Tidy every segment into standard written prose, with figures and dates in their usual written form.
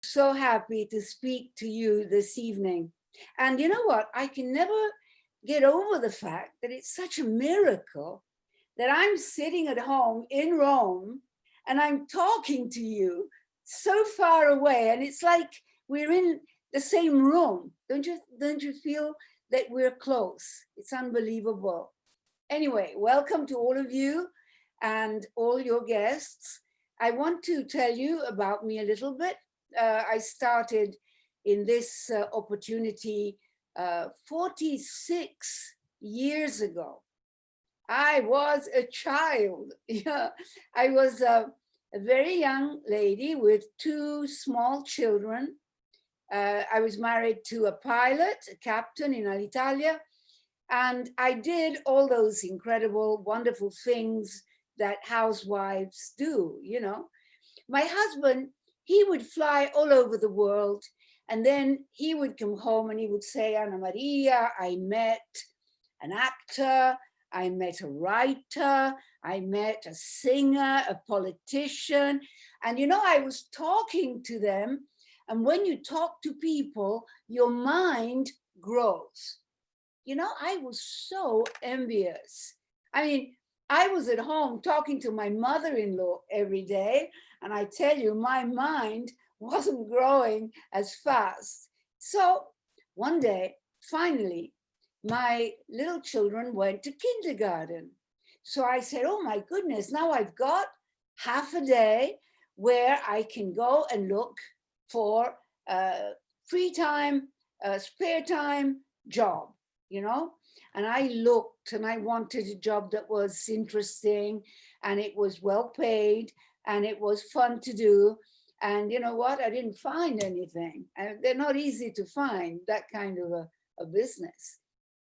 So happy to speak to you this evening. And you know what? I can never get over the fact that it's such a miracle that I'm sitting at home in Rome and I'm talking to you so far away. And it's like we're in the same room. Don't you feel that we're close? It's unbelievable. Anyway, welcome to all of you and all your guests. I want to tell you about me a little bit. I started in this opportunity 46 years ago. I was a child. Yeah, I was a very young lady with two small children. I was married to a pilot, a captain in Alitalia, and I did all those incredible, wonderful things that housewives do, you know. My husband, he would fly all over the world, and then he would come home and he would say, Anna Maria, I met an actor, I met a writer, I met a singer, a politician. And you know, I was talking to them. And when you talk to people, your mind grows. You know, I was so envious. I mean, I was at home talking to my mother-in-law every day, and I tell you, my mind wasn't growing as fast. So one day, finally, my little children went to kindergarten. So I said, oh my goodness, now I've got half a day where I can go and look for a free time, a spare time job, you know? And I looked and I wanted a job that was interesting and it was well paid and it was fun to do. And you know what? I didn't find anything. And they're not easy to find, that kind of a business.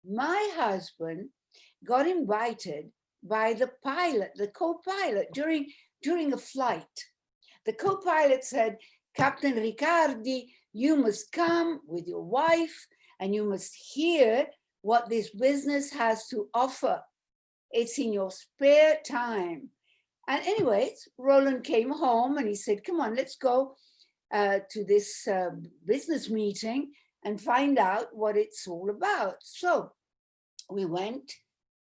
My husband got invited by the pilot, the co-pilot, during a flight. The co-pilot said, Captain Riccardi, you must come with your wife and you must hear what this business has to offer. It's in your spare time. And anyways, Roland came home and he said, come on, let's go to this business meeting and find out what it's all about. So we went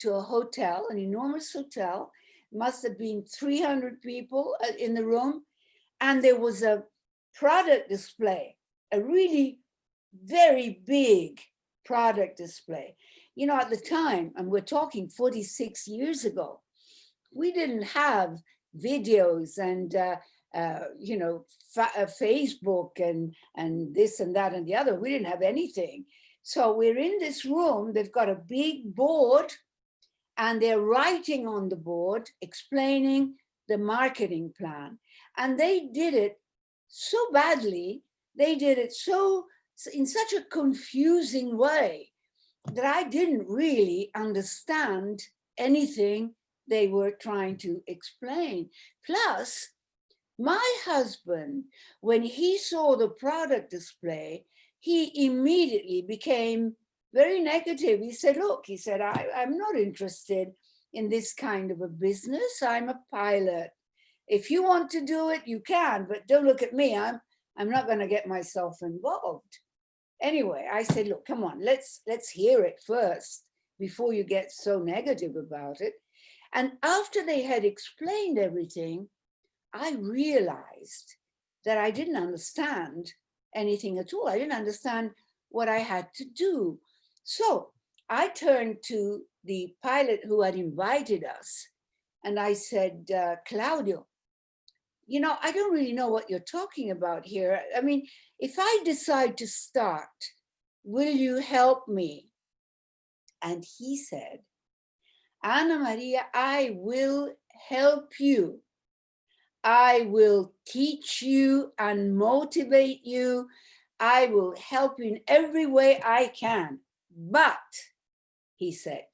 to a hotel, an enormous hotel. Must have been 300 people in the room. And there was a product display, a really very big product display. You know, at the time, and we're talking 46 years ago, we didn't have videos and you know, Facebook and this and that and the other. We didn't have anything. So we're in this room. They've got a big board, and they're writing on the board, explaining the marketing plan. And they did it so badly. They did it so in such a confusing way that I didn't really understand anything they were trying to explain. Plus, my husband, when he saw the product display, he immediately became very negative. He said, look, he said, I'm not interested in this kind of a business. I'm a pilot. If you want to do it, you can, but don't look at me. I'm not going to get myself involved. Anyway, I said, look, come on, let's hear it first before you get so negative about it. And after they had explained everything, I realized that I didn't understand anything at all. I didn't understand what I had to do. So I turned to the pilot who had invited us and I said, Claudio, you know, I don't really know what you're talking about here. I mean, if I decide to start, will you help me? And he said, Anna Maria, I will help you. I will teach you and motivate you. I will help you in every way I can. But, he said,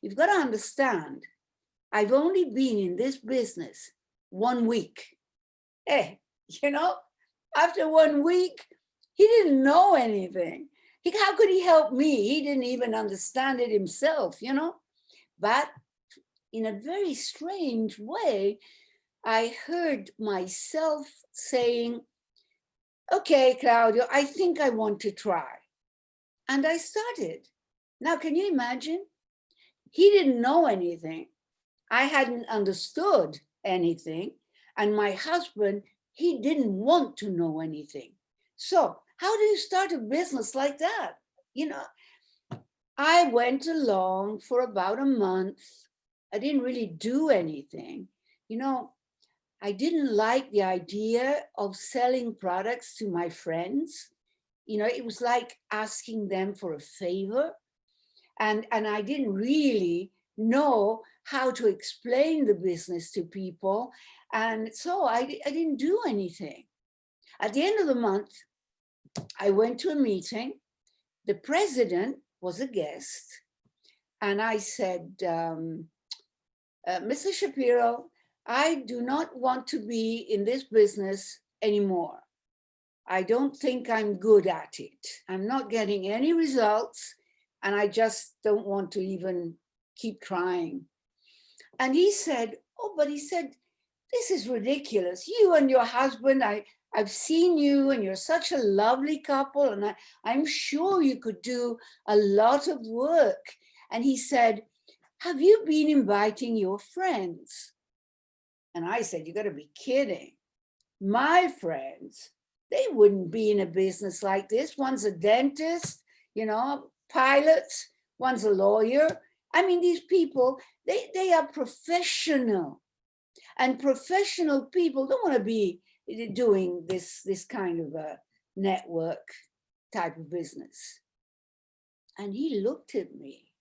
you've got to understand, I've only been in this business 1 week. You know, after 1 week, he didn't know anything. How could he help me? He didn't even understand it himself, you know. But in a very strange way, I heard myself saying, okay, Claudio, I think I want to try. And I started. Now, can you imagine? He didn't know anything. I hadn't understood anything. And my husband, he didn't want to know anything. So, how do you start a business like that? You know, I went along for about a month. I didn't really do anything. You know, I didn't like the idea of selling products to my friends. You know, it was like asking them for a favor. And I didn't really know how to explain the business to people. And so I didn't do anything. At the end of the month, I went to a meeting. The president was a guest. And I said, Mr. Shapiro, I do not want to be in this business anymore. I don't think I'm good at it. I'm not getting any results, and I just don't want to even keep trying. And he said, oh, but he said, this is ridiculous. You and your husband, I've seen you and you're such a lovely couple, and I'm sure you could do a lot of work. And he said, have you been inviting your friends? And I said, you got to be kidding. My friends, they wouldn't be in a business like this. One's a dentist, you know, pilots, one's a lawyer. I mean, these people, they are professional. And professional people don't want to be doing this kind of a network type of business. And he looked at me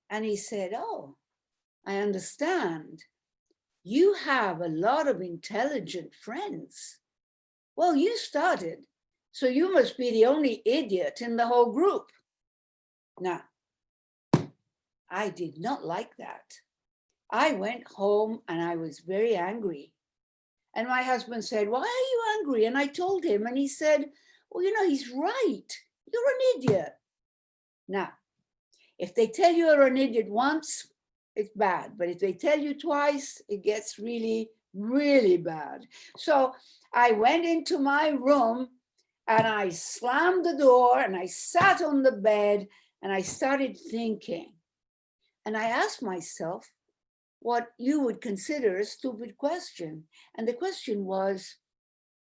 and he said, oh, I understand. You have a lot of intelligent friends. Well, you started, so you must be the only idiot in the whole group. Now, I did not like that. I went home and I was very angry. And my husband said, why are you angry? And I told him, and he said, well, you know, he's right. You're an idiot. Now, if they tell you you're an idiot once, it's bad. But if they tell you twice, it gets really, really bad. So I went into my room and I slammed the door and I sat on the bed and I started thinking. And I asked myself what you would consider a stupid question. And the question was,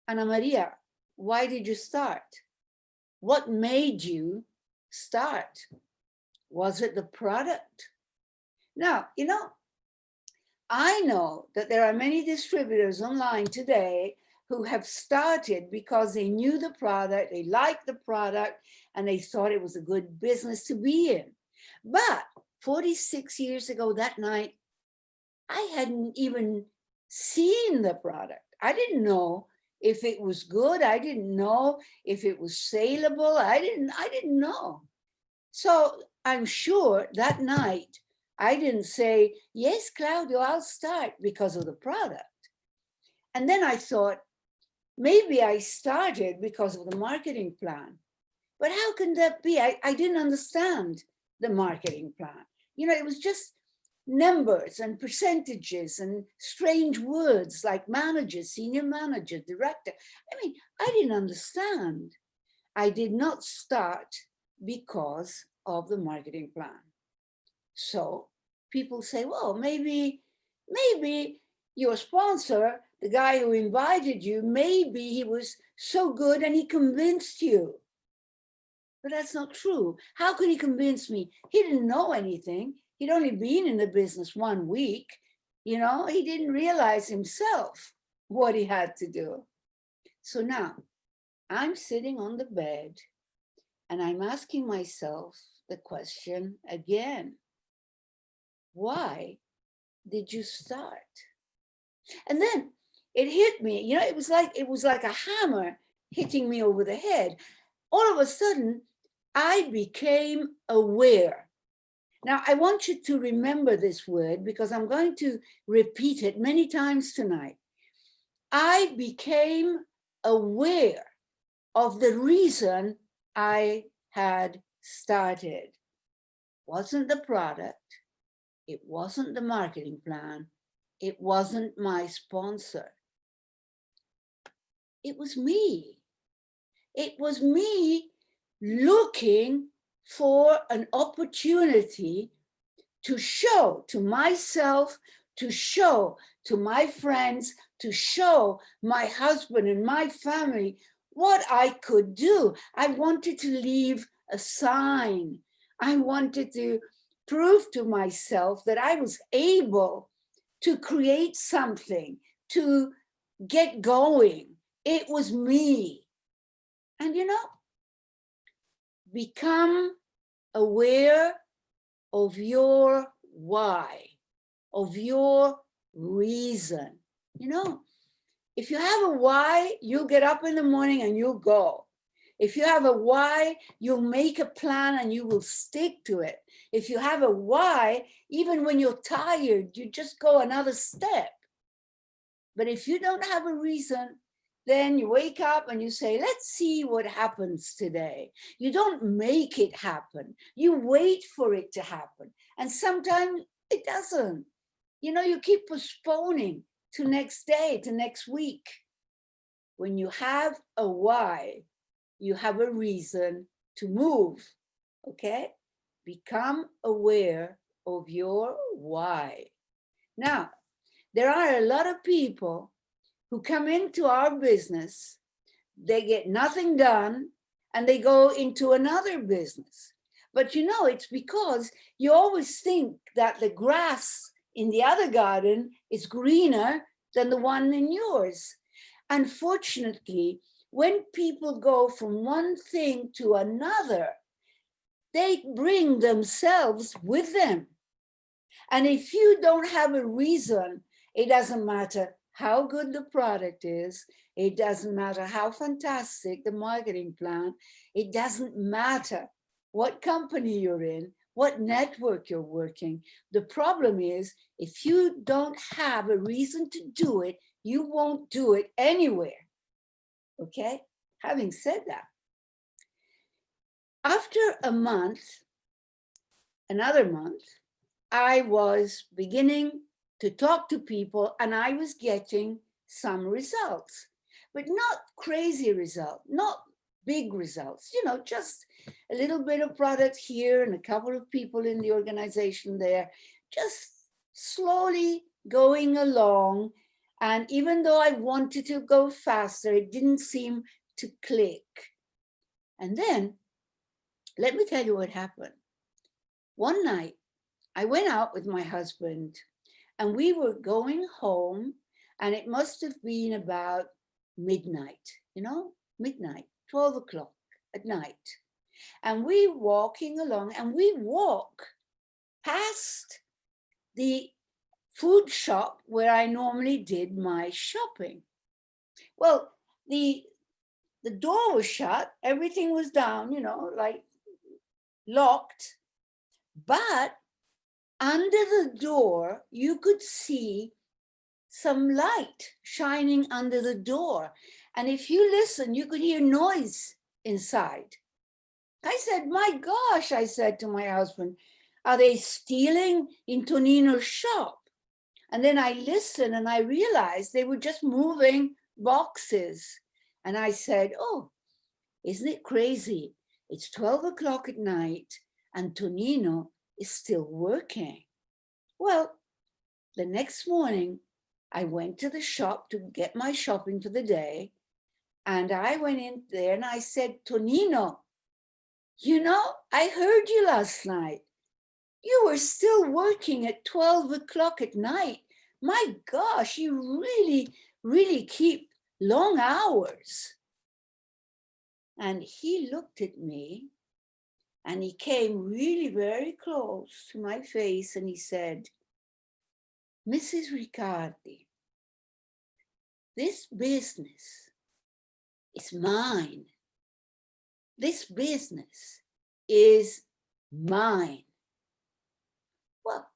Ana Maria, why did you start? What made you start? Was it the product? Now, you know, I know that there are many distributors online today who have started because they knew the product, they liked the product, and they thought it was a good business to be in. But 46 years ago that night, I hadn't even seen the product. I didn't know if it was good. I didn't know if it was saleable. I didn't know. So I'm sure that night I didn't say, yes, Claudio, I'll start because of the product. And then I thought, maybe I started because of the marketing plan. But how can that be? I didn't understand the marketing plan. You know, it was just numbers and percentages and strange words like manager, senior manager, director. I mean, I didn't understand. I did not start because of the marketing plan. So people say, well, maybe your sponsor, the guy who invited you, maybe he was so good and he convinced you. But that's not true. How could he convince me? He didn't know anything. He'd only been in the business 1 week. You know, he didn't realize himself what he had to do. So now I'm sitting on the bed and I'm asking myself the question again. Why did you start? And then it hit me, you know, it was like a hammer hitting me over the head. All of a sudden, I became aware. Now, I want you to remember this word because I'm going to repeat it many times tonight. I became aware of the reason I had started. It wasn't the product. It wasn't the marketing plan. It wasn't my sponsor. It was me. It was me looking for an opportunity to show to myself, to show to my friends, to show my husband and my family what I could do. I wanted to leave a sign. I wanted to prove to myself that I was able to create something, to get going. It was me. And become aware of your why, of your reason. If you have a why, you'll get up in the morning and you'll go. If you have a why, you'll make a plan and you will stick to it. If you have a why, even when you're tired, you just go another step. But if you don't have a reason, then you wake up and you say, let's see what happens today. You don't make it happen. You wait for it to happen. And sometimes it doesn't. You keep postponing to next day, to next week. When you have a why, you have a reason to move, okay? Become aware of your why. Now, there are a lot of people who come into our business, they get nothing done, and they go into another business. But it's because you always think that the grass in the other garden is greener than the one in yours. Unfortunately, when people go from one thing to another, they bring themselves with them. And if you don't have a reason, it doesn't matter how good the product is. It doesn't matter how fantastic the marketing plan. It doesn't matter what company you're in, what network you're working. The problem is, if you don't have a reason to do it, you won't do it anywhere. Okay? Having said that, after a month, another month, I was beginning to talk to people and I was getting some results, but not crazy results, not big results, just a little bit of product here and a couple of people in the organization there, just slowly going along. And even though I wanted to go faster, it didn't seem to click. And then, let me tell you what happened. One night, I went out with my husband and we were going home, and it must have been about midnight, midnight, 12 o'clock at night. And we walking along, and we walk past the food shop where I normally did my shopping. Well, the door was shut, everything was down, like locked, but under the door, you could see some light shining under the door. And if you listen, you could hear noise inside. I said, my gosh, I said to my husband, are they stealing in Tonino's shop? And then I listened and I realized they were just moving boxes. And I said, oh, isn't it crazy? It's 12 o'clock at night and Tonino is still working. Well, the next morning, I went to the shop to get my shopping for the day. And I went in there and I said, Tonino, I heard you last night. You were still working at 12 o'clock at night. My gosh, you really, really keep long hours. And he looked at me and he came really very close to my face and he said, Mrs. Riccardi, this business is mine. This business is mine. Well,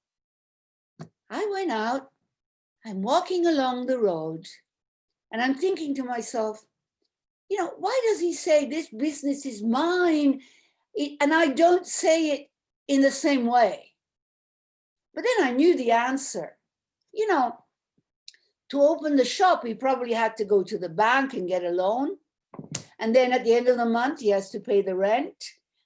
I went out, I'm walking along the road, and I'm thinking to myself, why does he say this business is mine? And I don't say it in the same way. But then I knew the answer. To open the shop, he probably had to go to the bank and get a loan. And then at the end of the month, he has to pay the rent,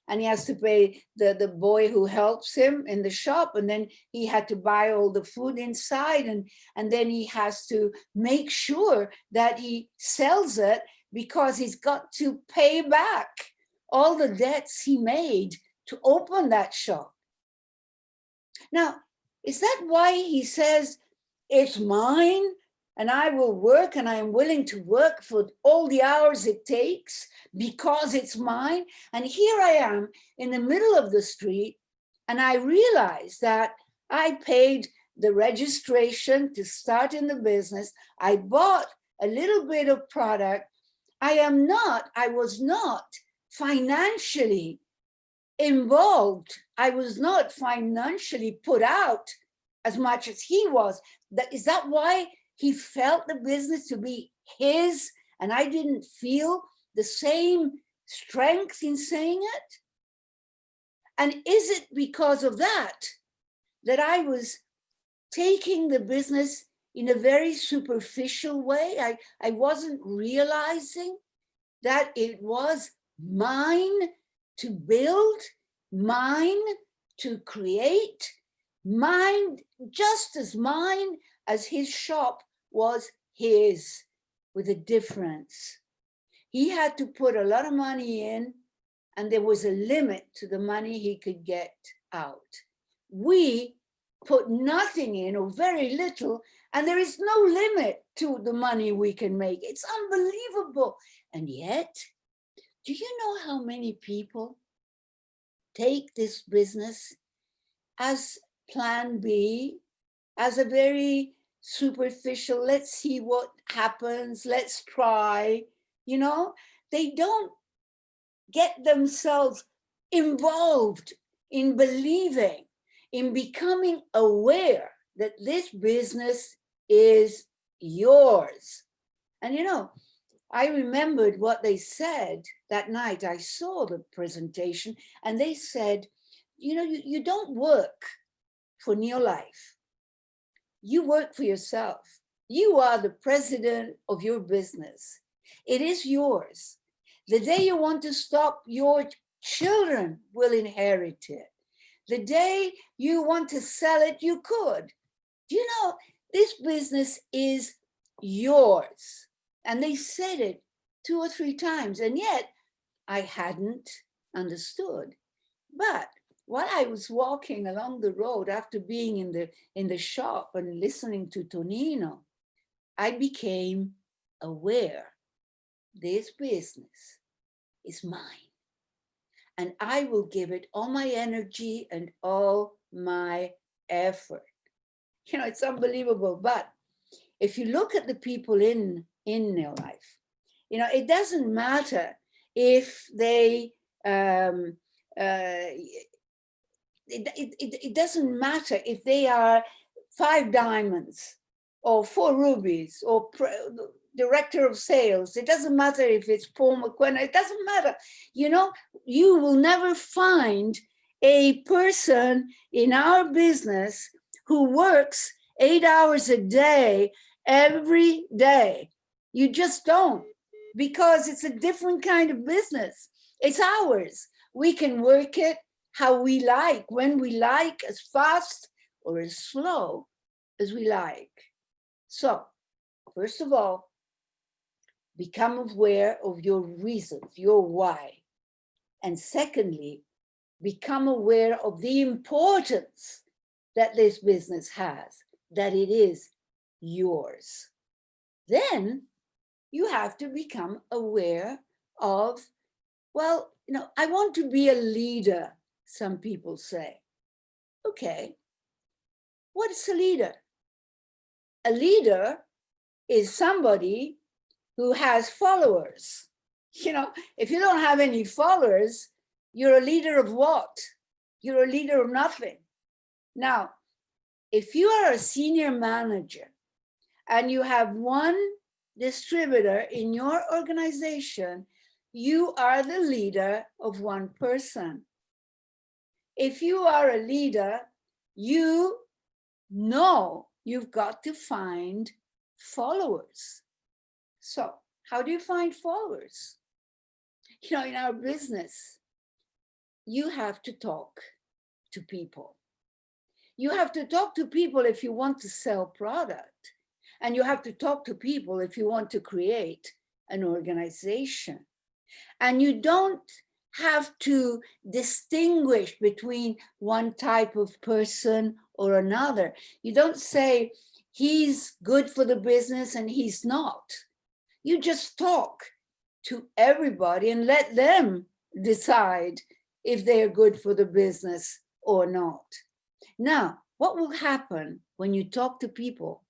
and he has to pay the boy who helps him in the shop. And then he had to buy all the food inside. And then he has to make sure that he sells it, because he's got to pay back all the debts he made to open that shop. Now, is that why he says, it's mine and I will work and I am willing to work for all the hours it takes because it's mine? And here I am in the middle of the street, and I realize that I paid the registration to start in the business. I bought a little bit of product. I was not financially involved. I was not financially put out as much as he was. Is that why he felt the business to be his, and I didn't feel the same strength in saying it? And is it because of that I was taking the business in a very superficial way? I wasn't realizing that it was mine to build, mine to create, mine, just as mine as his shop was his, with a difference. He had to put a lot of money in, and there was a limit to the money he could get out. We put nothing in, or very little, and there is no limit to the money we can make. It's unbelievable. And yet, do you know how many people take this business as plan B, as a very superficial, let's see what happens, let's try, you know? They don't get themselves involved in believing, in becoming aware that this business is yours. And you know, I remembered what they said that night. I saw the presentation, and they said, you know, you don't work for Neolife. You work for yourself. You are the president of your business. It is yours. The day you want to stop, your children will inherit it. The day you want to sell it, you could. You know, this business is yours. And they said it 2 or 3 times, and yet I hadn't understood. But while I was walking along the road after being in the shop and listening to Tonino, I became aware this business is mine, and I will give it all my energy and all my effort. You know, it's unbelievable. But if you look at the people in Neolife, you know, it doesn't matter if they it doesn't matter if they are 5 diamonds or 4 rubies or director of sales. It doesn't matter if it's Paul McQueen. It doesn't matter. You know, you will never find a person in our business who works 8 hours a day every day. You just don't, because it's a different kind of business. It's ours. We can work it how we like, when we like, as fast or as slow as we like. So, first of all, become aware of your reasons, your why. And secondly, become aware of the importance that this business has, that it is yours. Then you have to become aware of, well, you know, I want to be a leader, some people say. Okay, what's a leader? A leader is somebody who has followers. You know, if you don't have any followers, you're a leader of what? You're a leader of nothing. Now, if you are a senior manager and you have one distributor in your organization, you are the leader of one person. If you are a leader, you know you've got to find followers. So how do you find followers? in our business, you have to talk to people. You have to talk to people if you want to sell product. And you have to talk to people if you want to create an organization. And you don't have to distinguish between one type of person or another. You don't say he's good for the business and he's not. You just talk to everybody and let them decide if they're good for the business or not. Now, what will happen when you talk to people?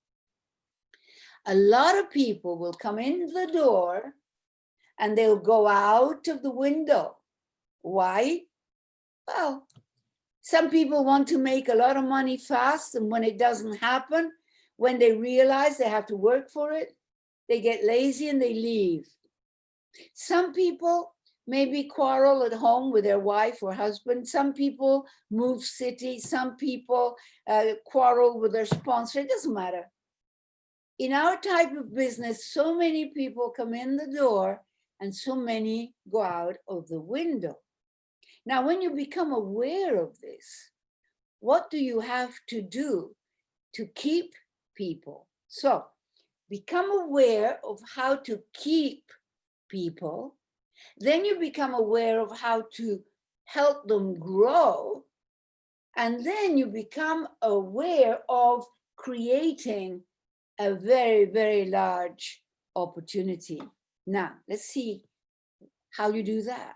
A lot of people will come in the door and they'll go out of the window. Why? Well, some people want to make a lot of money fast, and when it doesn't happen, when they realize they have to work for it, they get lazy and they leave. Some people maybe quarrel at home with their wife or husband. Some people move cities. Some people quarrel with their sponsor. It doesn't matter. In our type of business, so many people come in the door and so many go out of the window. Now, when you become aware of this, what do you have to do to keep people? So, become aware of how to keep people. Then you become aware of how to help them grow. And then you become aware of creating a very, very large opportunity. Now, let's see how you do that.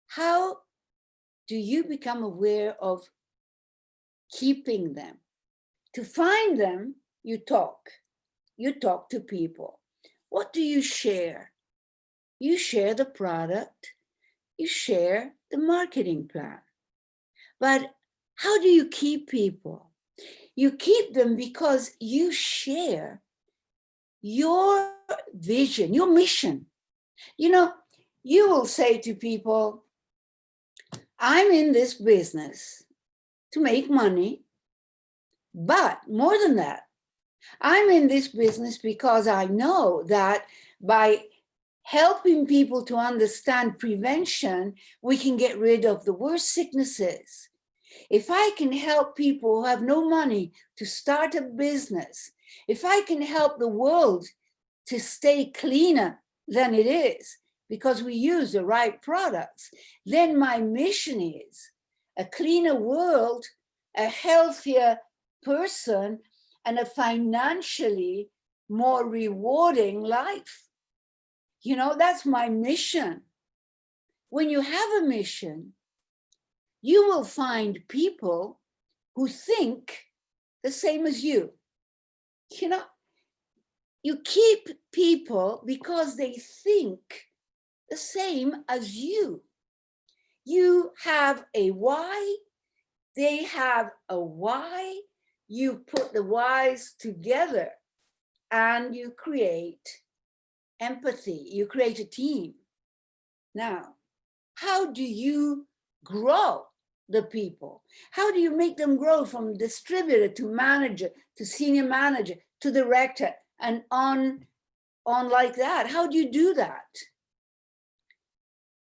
How do you become aware of keeping them? To find them, you talk. You talk to people. What do you share? You share the product. You share the marketing plan. But how do you keep people? You keep them because you share your vision, your mission. You will say to people, I'm in this business to make money, but more than that, I'm in this business because I know that by helping people to understand prevention, we can get rid of the worst sicknesses. If I can help people who have no money to start a business, if I can help the world to stay cleaner than it is because we use the right products, then my mission is a cleaner world, a healthier person, and a financially more rewarding life. That's my mission. When you have a mission, you will find people who think the same as you. You keep people because they think the same as you. You have a why, they have a why, you put the whys together and you create empathy, you create a team. Now, how do you grow the people? How do you make them grow from distributor to manager to senior manager to director and on like that? How do you do that?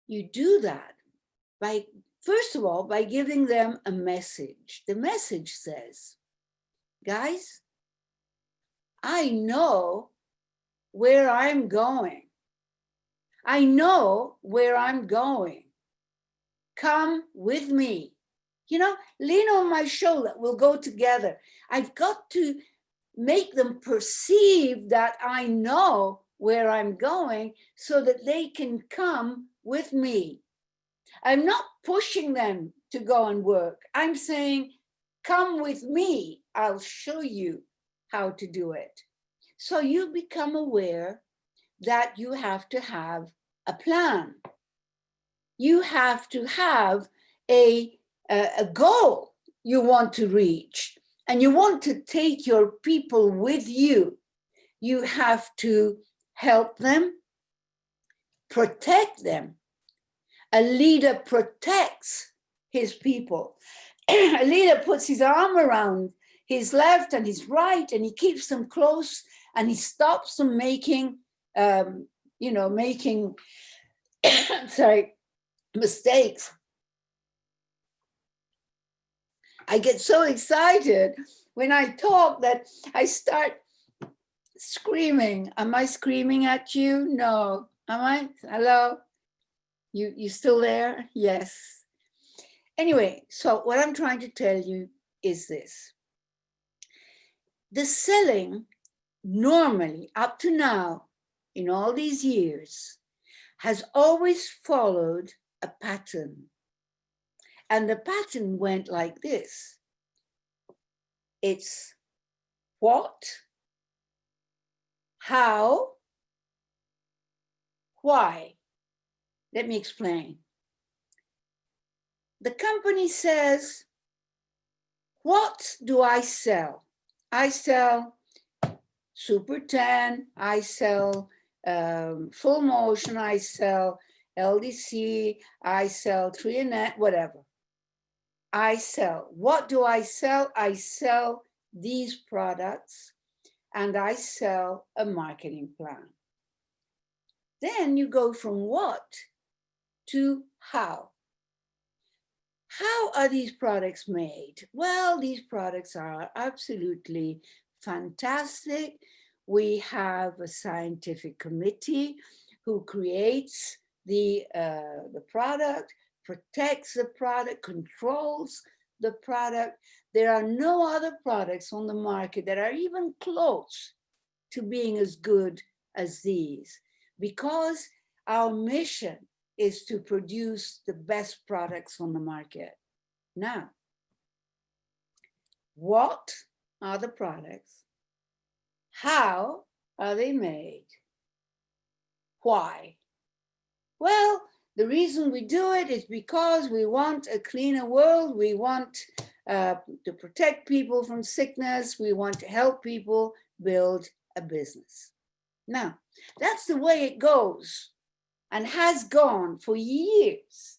You do that by, first of all, by giving them a message. The message says, guys, I know where I'm going. I know where I'm going. Come with me. Lean on my shoulder. We'll go together. I've got to make them perceive that I know where I'm going so that they can come with me. I'm not pushing them to go and work. I'm saying, come with me. I'll show you how to do it. So you become aware that you have to have a plan. You have to have a goal you want to reach, and you want to take your people with you. You have to help them, protect them. A leader protects his people. A leader puts his arm around his left and his right, and he keeps them close, and he stops them making sorry, mistakes. I get so excited when I talk that I start screaming. Am I screaming at you? No. Am I? Hello? You still there? Yes. Anyway, so what I'm trying to tell you is this. The selling normally up to now in all these years has always followed a pattern. And the pattern went like this. It's what, how, why. Let me explain. The company says, what do I sell? I sell Super 10, I sell full motion, I sell LDC, I sell Trionet, whatever. I sell. What do I sell? I sell these products and I sell a marketing plan. Then you go from what to how. How are these products made? Well, these products are absolutely fantastic. We have a scientific committee who creates the product, protects the product, controls the product. There are no other products on the market that are even close to being as good as these, because our mission is to produce the best products on the market. Now, what are the products? How are they made? Why? Well, the reason we do it is because we want a cleaner world. We want to protect people from sickness. We want to help people build a business. Now, that's the way it goes and has gone for years.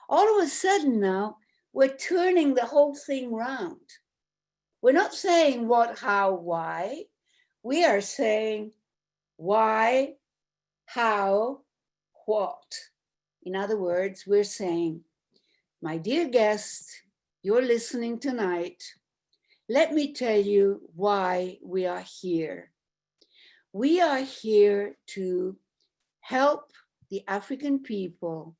All of a sudden now, we're turning the whole thing round. We're not saying what, how, why. We are saying why, how, what. In other words, we're saying, my dear guest, you're listening tonight. Let me tell you why we are here. We are here to help the African people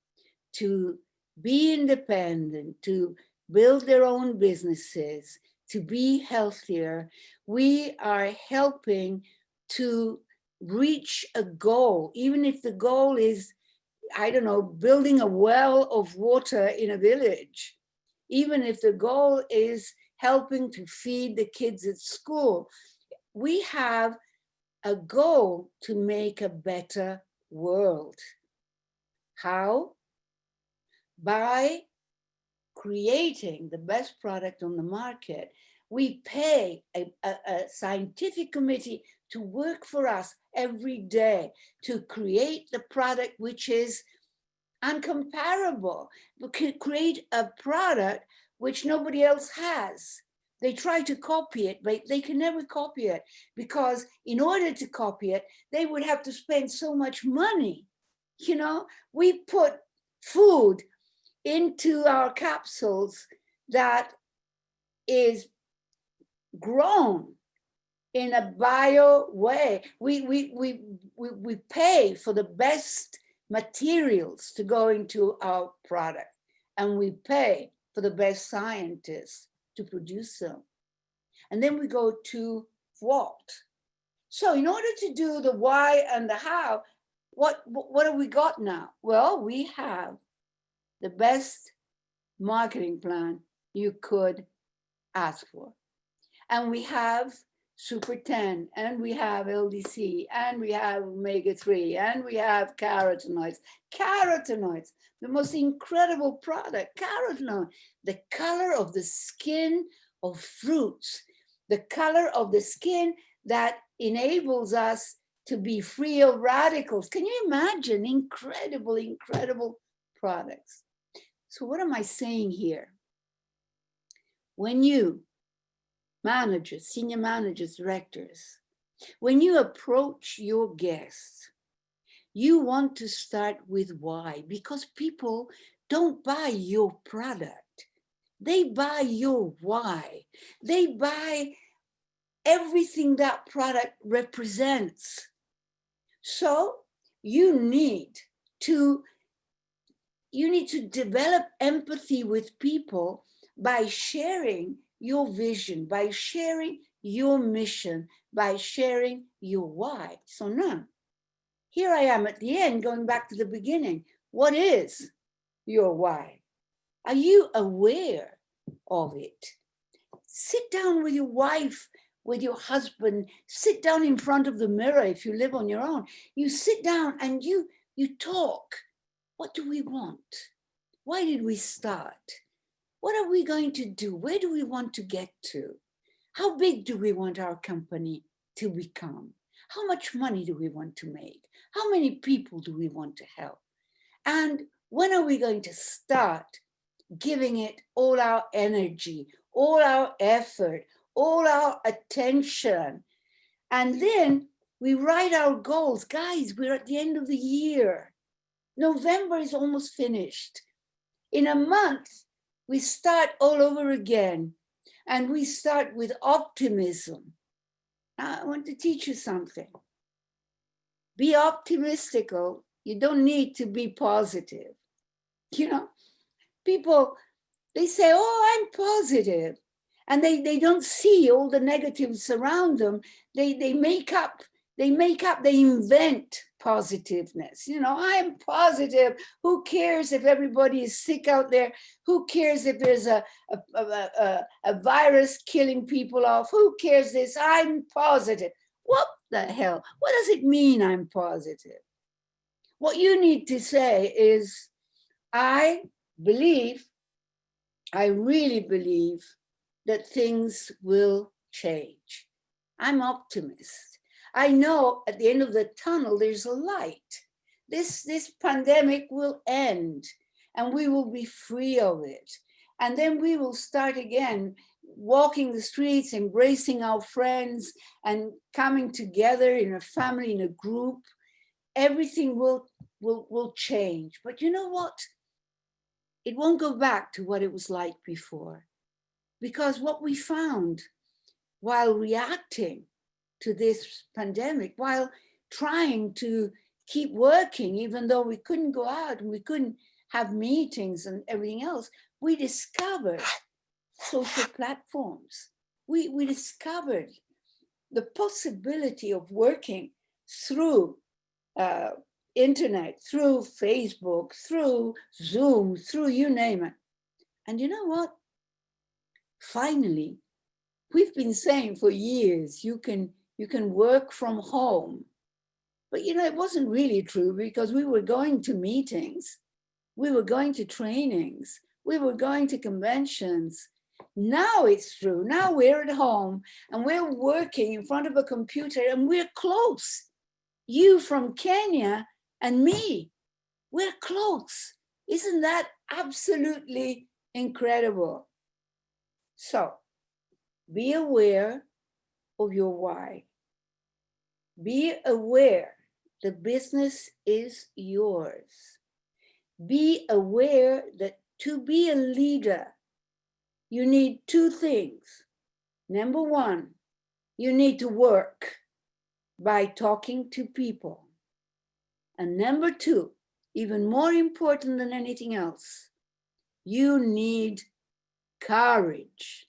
to be independent, to build their own businesses, to be healthier. We are helping to reach a goal, even if the goal is, I don't know, building a well of water in a village, even if the goal is helping to feed the kids at school. We have a goal to make a better world. How? By creating the best product on the market. We pay a scientific committee to work for us every day to create the product which is uncomparable. We can create a product which nobody else has. They try to copy it, but they can never copy it, because in order to copy it, they would have to spend so much money. You know, we put food into our capsules that is grown in a bio way. We pay for the best materials to go into our product, and we pay for the best scientists to produce them. And then we go to what. So in order to do the why and the how, what have we got now? Well, we have the best marketing plan you could ask for. And we have Super 10, and we have LDC, and we have omega-3, and we have carotenoids. Carotenoids, the most incredible product, carotenoid, the color of the skin of fruits, the color of the skin that enables us to be free of radicals. Can you imagine? Incredible, incredible products. So what am I saying here? When you, managers, senior managers, directors, when you approach your guests, You want to start with why, because people don't buy your product. They buy your why. They buy everything that product represents. So you need to develop empathy with people by sharing your vision, by sharing your mission, by sharing your why. So now, here I am at the end, going back to the beginning. What is your why? Are you aware of it? Sit down with your wife, with your husband, sit down in front of the mirror if you live on your own. You sit down and you talk. What do we want? Why did we start? What are we going to do? Where do we want to get to? How big do we want our company to become? How much money do we want to make? How many people do we want to help? And when are we going to start giving it all our energy, all our effort, all our attention? And then we write our goals. Guys, we're at the end of the year. November is almost finished. In a month, we start all over again. And we start with optimism. Now, I want to teach you something. Be optimistical. You don't need to be positive. You know, people, they say, oh, I'm positive. And they don't see all the negatives around them. They make up, they invent positiveness. You know, I'm positive. Who cares if everybody is sick out there? Who cares if there's a virus killing people off? Who cares this? I'm positive. What the hell? What does it mean I'm positive? What you need to say is, I really believe that things will change. I'm optimist. I know at the end of the tunnel, there's a light. This pandemic will end and we will be free of it. And then we will start again, walking the streets, embracing our friends and coming together in a family, in a group. Everything will change. But you know what? It won't go back to what it was like before. Because what we found while reacting to this pandemic, while trying to keep working, even though we couldn't go out and we couldn't have meetings and everything else, we discovered social platforms. We discovered the possibility of working through internet, through Facebook, through Zoom, through you name it. And you know what? Finally, we've been saying for years, you can work from home. But you know, it wasn't really true because we were going to meetings, we were going to trainings, we were going to conventions. Now it's true. Now we're at home and we're working in front of a computer and we're close. You from Kenya and me, we're close. Isn't that absolutely incredible? So be aware of your why. Be aware the business is yours. Be aware that to be a leader, you need two things. Number one, you need to work by talking to people. And number two, even more important than anything else, you need courage.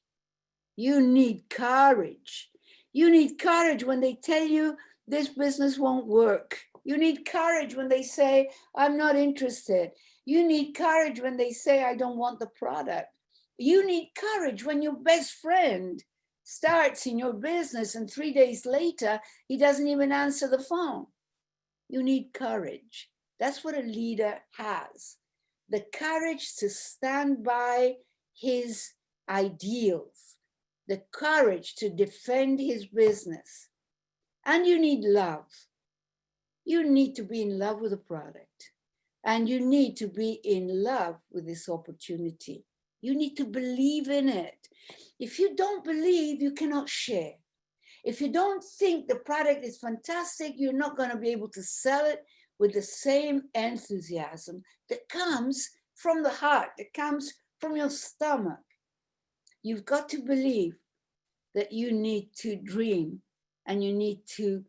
You need courage. You need courage when they tell you this business won't work. You need courage when they say, I'm not interested. You need courage when they say, I don't want the product. You need courage when your best friend starts in your business and 3 days later, he doesn't even answer the phone. You need courage. That's what a leader has. The courage to stand by his ideals, the courage to defend his business. And you need love. You need to be in love with the product. And you need to be in love with this opportunity. You need to believe in it. If you don't believe, you cannot share. If you don't think the product is fantastic, you're not going to be able to sell it with the same enthusiasm that comes from the heart, that comes from your stomach. You've got to believe that you need to dream and you need to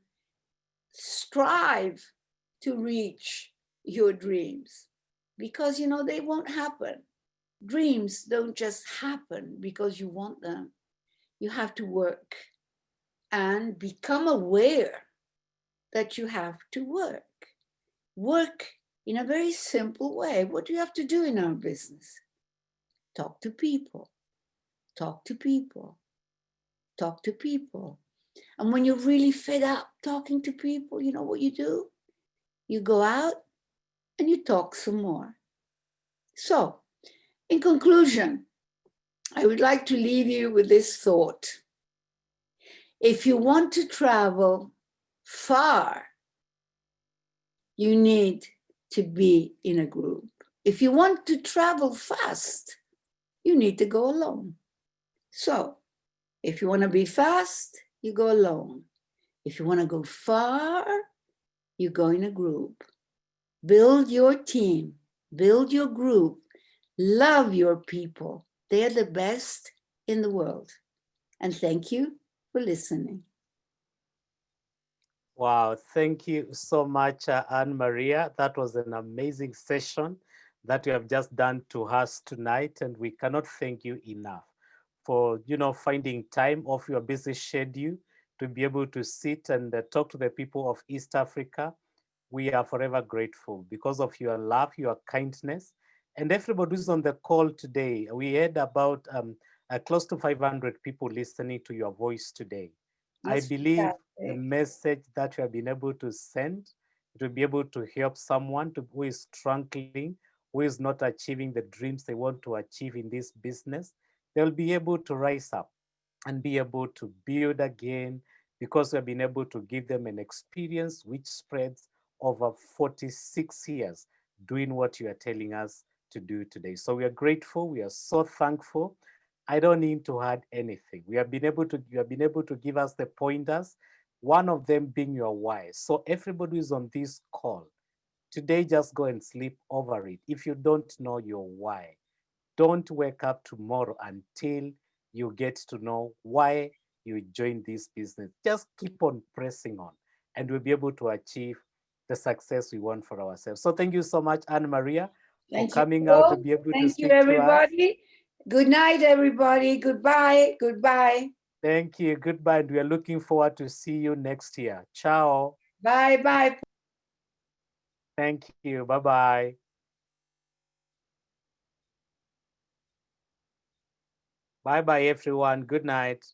strive to reach your dreams, because you know they won't happen. Dreams don't just happen because you want them. You have to work and become aware that you have to work. Work in a very simple way. What do you have to do in our business? Talk to people, talk to people, talk to people. And when you're really fed up talking to people, you know what you do? You go out and you talk some more. So, in conclusion, I would like to leave you with this thought. If you want to travel far, you need to be in a group. If you want to travel fast, you need to go alone. So, if you want to be fast, you go alone. If you want to go far, you go in a group. Build your team, build your group, love your people. They're the best in the world. And thank you for listening. Wow, thank you so much, Anne Maria. That was an amazing session that you have just done to us tonight, and we cannot thank you enough for finding time off your busy schedule to be able to sit and talk to the people of East Africa. We are forever grateful because of your love, your kindness, and everybody who's on the call today. We had about close to 500 people listening to your voice today. I That's believe the fantastic. message that you have been able to send to be able to help someone who is struggling, who is not achieving the dreams they want to achieve in this business, they'll be able to rise up and be able to build again, because we have been able to give them an experience which spreads over 46 years doing what you are telling us to do today. So we are grateful. We are so thankful. I don't need to add anything. You have been able to give us the pointers, one of them being your why. So everybody who is on this call today, just go and sleep over it. If you don't know your why, don't wake up tomorrow until you get to know why you joined this business. Just keep on pressing on, and we'll be able to achieve the success we want for ourselves. So thank you so much, Anne Maria, for Thank you coming out to all. be able to Thank you, speak to us. everybody. Good night, everybody. Goodbye. Goodbye. Thank you. Goodbye. And we are looking forward to see you next year. Ciao. Bye bye. Thank you. Bye-bye. Bye-bye, everyone. Good night.